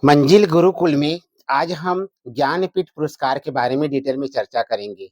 मंजिल गुरुकुल में आज हम ज्ञानपीठ पुरस्कार के बारे में डिटेल में चर्चा करेंगे।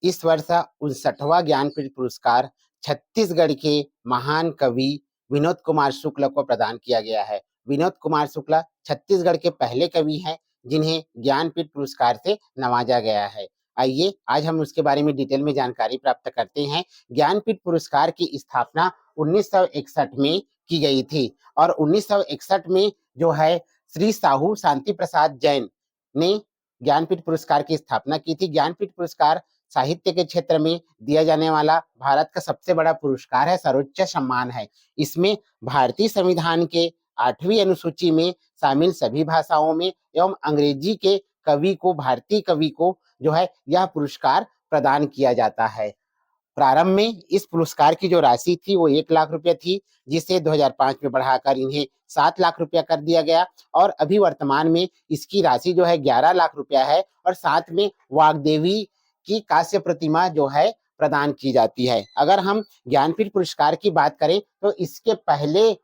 इस वर्ष 59वां ज्ञानपीठ पुरस्कार छत्तीसगढ़ के महान कवि विनोद कुमार शुक्ल को प्रदान किया गया है। विनोद कुमार शुक्ल छत्तीसगढ़ के पहले कवि हैं जिन्हें ज्ञानपीठ पुरस्कार से नवाजा गया है। आइए आज हम उसके बारे में डिटेल में जानकारी प्राप्त करते हैं। ज्ञानपीठ पुरस्कार की स्थापना 1961 में की गई थी और 1961 में जो है श्री साहू शांति प्रसाद जैन ने ज्ञानपीठ पुरस्कार की स्थापना की थी। ज्ञानपीठ पुरस्कार साहित्य के क्षेत्र में दिया जाने वाला भारत का सबसे बड़ा पुरस्कार है, सर्वोच्च सम्मान है। इसमें भारतीय संविधान के 8वीं अनुसूची में शामिल सभी भाषाओं में एवं अंग्रेजी के कवि को, भारतीय कवि को जो है यह पुरस्कार प्रदान किया जाता है। प्रारंभ में इस पुरस्कार की जो राशि थी वो 1 लाख रुपए थी, जिसे 2005 में बढ़ाकर इन्हें 7 लाख रुपया कर दिया गया और अभी वर्तमान में इसकी राशि जो है 11 लाख रुपया है और साथ में वाग्देवी की कांस्य प्रतिमा जो है प्रदान की जाती है। अगर हम ज्ञानपीठ पुरस्कार की बात करें तो इसके पहले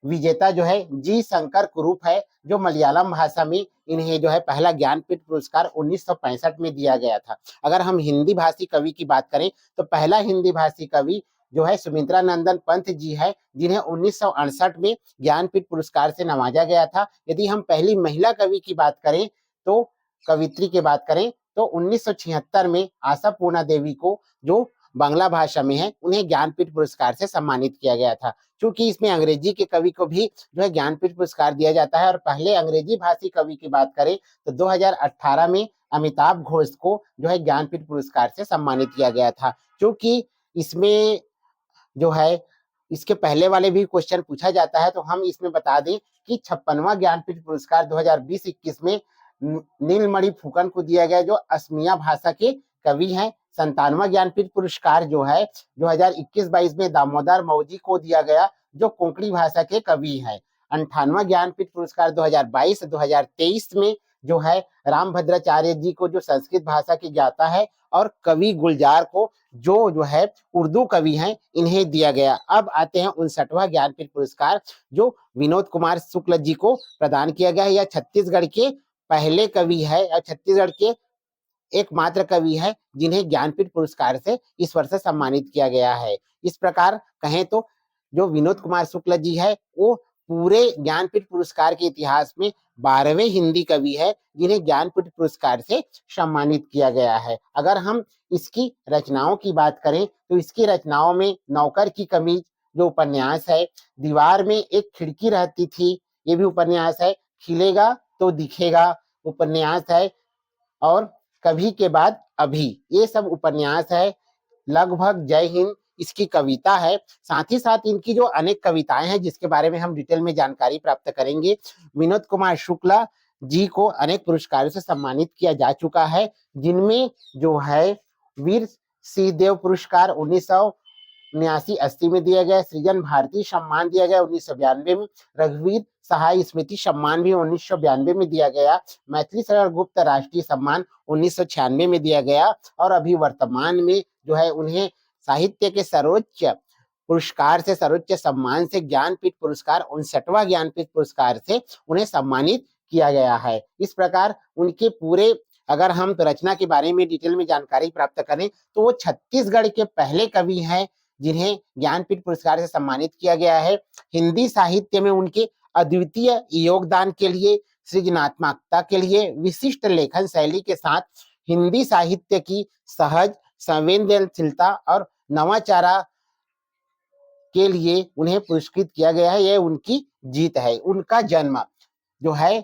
विजेता जो है जी शंकर कुरूप है, जो मलयालम भाषा में इन्हें जो है पहला ज्ञानपीठ पुरस्कार 1965 में दिया गया था। अगर हम हिंदी भाषी कवि की बात करें तो पहला हिंदी भाषी कवि जो है सुमित्रा नंदन पंत जी है, जिन्हें 1968 में ज्ञानपीठ पुरस्कार से नवाजा गया था। यदि हम पहली महिला कवि की बात करें तो कवित्री की बात करें तो 1976 में आशा पूर्णा देवी को, जो बांग्ला भाषा में है, उन्हें ज्ञानपीठ पुरस्कार से सम्मानित किया गया था। क्योंकि इसमें अंग्रेजी के कवि को भी जो है ज्ञानपीठ पुरस्कार दिया जाता है और पहले अंग्रेजी भाषी कवि की बात करें तो 2018 में अमिताभ घोष को जो है ज्ञानपीठ पुरस्कार से सम्मानित किया गया था। क्योंकि इसमें जो है इसके पहले वाले भी क्वेश्चन पूछा जाता है तो हम इसमें बता दें कि 56वां ज्ञानपीठ पुरस्कार 2020-21 में नीलमणि फुकन को दिया गया, जो असमिया भाषा के कवि हैं। 57वां ज्ञानपीठ पुरस्कार जो है 2021-22 में दामोदर मौजी को दिया गया, जो कोंकणी भाषा के कवि हैं। 58वां ज्ञानपीठ पुरस्कार 2022-2023 में जो है रामभद्राचार्य जी को, जो संस्कृत भाषा के ज्ञाता है, और कवि गुलजार को, जो है उर्दू कवि हैं, इन्हें दिया गया। अब आते हैं 59वां ज्ञानपीठ पुरस्कार जो विनोद कुमार शुक्ल जी को प्रदान किया गया है। यह छत्तीसगढ़ के पहले कवि है और छत्तीसगढ़ के एकमात्र कवि है जिन्हें ज्ञानपीठ पुरस्कार से इस वर्ष सम्मानित किया गया है। इस प्रकार कहें तो जो विनोद कुमार शुक्ल जी है वो पूरे ज्ञानपीठ पुरस्कार के इतिहास में 12वें हिंदी कवि है जिन्हें ज्ञानपीठ पुरस्कार से सम्मानित किया गया है। अगर हम इसकी रचनाओं की बात करें तो इसकी रचनाओं में नौकर की कमीज जो उपन्यास है, दीवार में एक खिड़की रहती थी ये भी उपन्यास है, खिलेगा तो दिखेगा उपन्यास है, और कभी के बाद अभी ये सब उपन्यास है। लगभग जय हिंद इसकी कविता है। साथ ही साथ इनकी जो अनेक कविताएं हैं जिसके बारे में हम डिटेल में जानकारी प्राप्त करेंगे। विनोद कुमार शुक्ला जी को अनेक पुरस्कारों से सम्मानित किया जा चुका है, जिनमें जो है वीर सिंहदेव पुरस्कार 1979-80 में दिया गया, सृजन भारती सम्मान दिया गया 1992 में, रघुवीर सहाय स्मृति सम्मान भी 1992 में दिया गया, मैथिली शरण गुप्त राष्ट्रीय सम्मान 1996 में दिया गया, और अभी वर्तमान में जो है उन्हें साहित्य के सर्वोच्च पुरस्कार से, सर्वोच्च सम्मान से, ज्ञानपीठ पुरस्कार 59वां ज्ञानपीठ पुरस्कार से उन्हें सम्मानित किया गया है। इस प्रकार उनके पूरे अगर हम तो रचना के बारे में डिटेल में जानकारी प्राप्त करें तो वो छत्तीसगढ़ के पहले कवि हैं जिन्हें ज्ञानपीठ पुरस्कार से सम्मानित किया गया है। हिंदी साहित्य में उनके अद्वितीय योगदान के लिए, सृजनात्मकता के लिए, विशिष्ट लेखन शैली के साथ हिंदी साहित्य की सहज संवेदनशीलता और नवाचार के लिए उन्हें पुरस्कृत किया गया है। यह उनकी जीत है। उनका जन्म जो है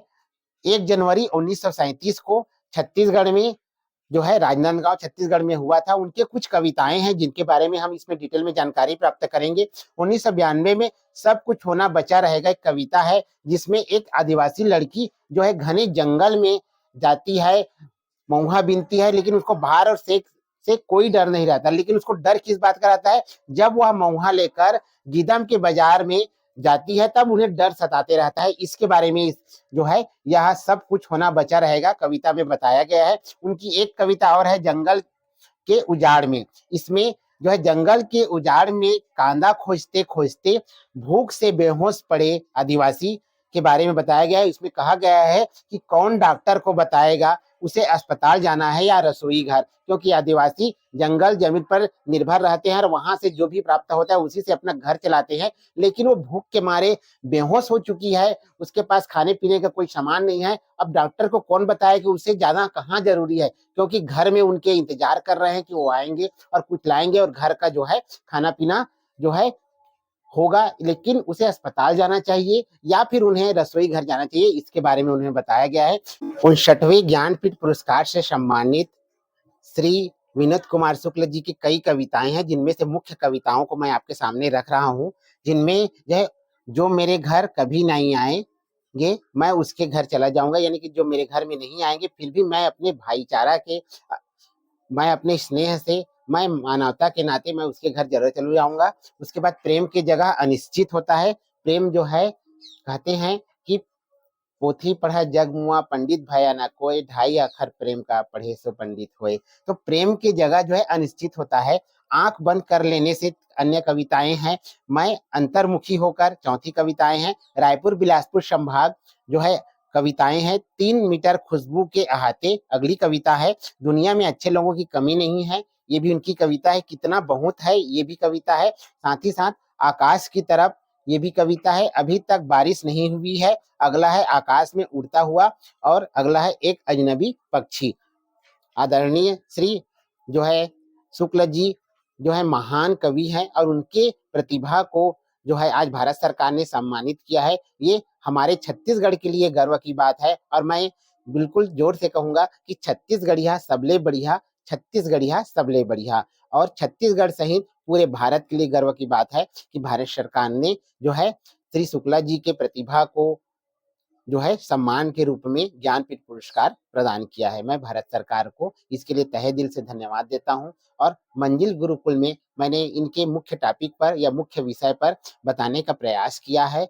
1 जनवरी 1937 को छत्तीसगढ़ में जो है राजनांदगांव छत्तीसगढ़ में हुआ था। उनके कुछ कविताएं हैं जिनके बारे में हम इसमें डिटेल में जानकारी प्राप्त करेंगे। 1992 में सब कुछ होना बचा रहेगा एक कविता है जिसमें एक आदिवासी लड़की जो है घने जंगल में जाती है, महुआ बीनती है, लेकिन उसको बाहर और सेक से कोई डर नहीं रहता। लेकिन उसको डर किस बात का रहता है, जब वह महुआ लेकर गीदम के बाजार में जाती है तब उन्हें डर सताते रहता है। इसके बारे में जो है यह सब कुछ होना बचा रहेगा कविता में बताया गया है। उनकी एक कविता और है जंगल के उजाड़ में। इसमें जो है जंगल के उजाड़ में कांदा खोजते खोजते भूख से बेहोश पड़े आदिवासी के बारे में बताया गया है। इसमें कहा गया है कि कौन डॉक्टर को बताएगा उसे अस्पताल जाना है या रसोई घर, क्योंकि आदिवासी जंगल जमीन पर निर्भर रहते हैं और वहां से जो भी प्राप्त होता है उसी से अपना घर चलाते हैं। लेकिन वो भूख के मारे बेहोश हो चुकी है, उसके पास खाने पीने का कोई सामान नहीं है। अब डॉक्टर को कौन बताए कि उसे जाना कहाँ जरूरी है, क्योंकि घर में उनके इंतजार कर रहे हैं कि वो आएंगे और कुछ लाएंगे और घर का जो है खाना पीना जो है होगा। लेकिन उसे अस्पताल जाना चाहिए या फिर उन्हें रसोई घर जाना चाहिए, इसके बारे में उन्हें बताया गया है। 59वें ज्ञानपीठ पुरस्कार से सम्मानित श्री विनोद कुमार शुक्ल जी की कई कविताएं हैं, जिनमें से मुख्य कविताओं को मैं आपके सामने रख रहा हूं, जिनमें यह जो मेरे घर कभी नहीं आएंगे मैं उसके घर चला जाऊंगा, यानी कि जो मेरे घर में नहीं आएंगे फिर भी मैं अपने भाईचारा के, मैं अपने स्नेह से, मैं मानवता के नाते मैं उसके घर जरूर चलू जाऊंगा। उसके बाद प्रेम की जगह अनिश्चित होता है। प्रेम जो है कहते हैं कि पोथी पढ़ा जग मुआ पंडित भया ना कोई, ढाई अखर प्रेम का पढ़े सो पंडित होए। तो प्रेम की जगह जो है अनिश्चित होता है। आंख बंद कर लेने से अन्य कविताएं हैं। मैं अंतर्मुखी होकर चौथी कविताएं हैं। रायपुर बिलासपुर संभाग जो है कविताएं हैं। 3 मीटर खुशबू के अहाते अगली कविता है। दुनिया में अच्छे लोगों की कमी नहीं है, ये भी उनकी कविता है। कितना बहुत है, ये भी कविता है। साथ ही साथ आकाश की तरफ, ये भी कविता है। अभी तक बारिश नहीं हुई है, अगला है आकाश में उड़ता हुआ, और अगला है एक अजनबी पक्षी। आदरणीय श्री जो है शुक्ल जी जो है महान कवि हैं और उनके प्रतिभा को जो है आज भारत सरकार ने सम्मानित किया है। ये हमारे छत्तीसगढ़ के लिए गर्व की बात है और मैं बिल्कुल जोर से कहूंगा कि छत्तीसगढ़िया सबले बढ़िया, छत्तीसगढ़िया सबले बढ़िया। और छत्तीसगढ़ सहित पूरे भारत के लिए गर्व की बात है कि भारत सरकार ने जो है श्री शुक्ला जी के प्रतिभा को जो है सम्मान के रूप में ज्ञानपीठ पुरस्कार प्रदान किया है। मैं भारत सरकार को इसके लिए तहे दिल से धन्यवाद देता हूं। और मंजिल गुरुकुल में मैंने इनके मुख्य टॉपिक पर या मुख्य विषय पर बताने का प्रयास किया है।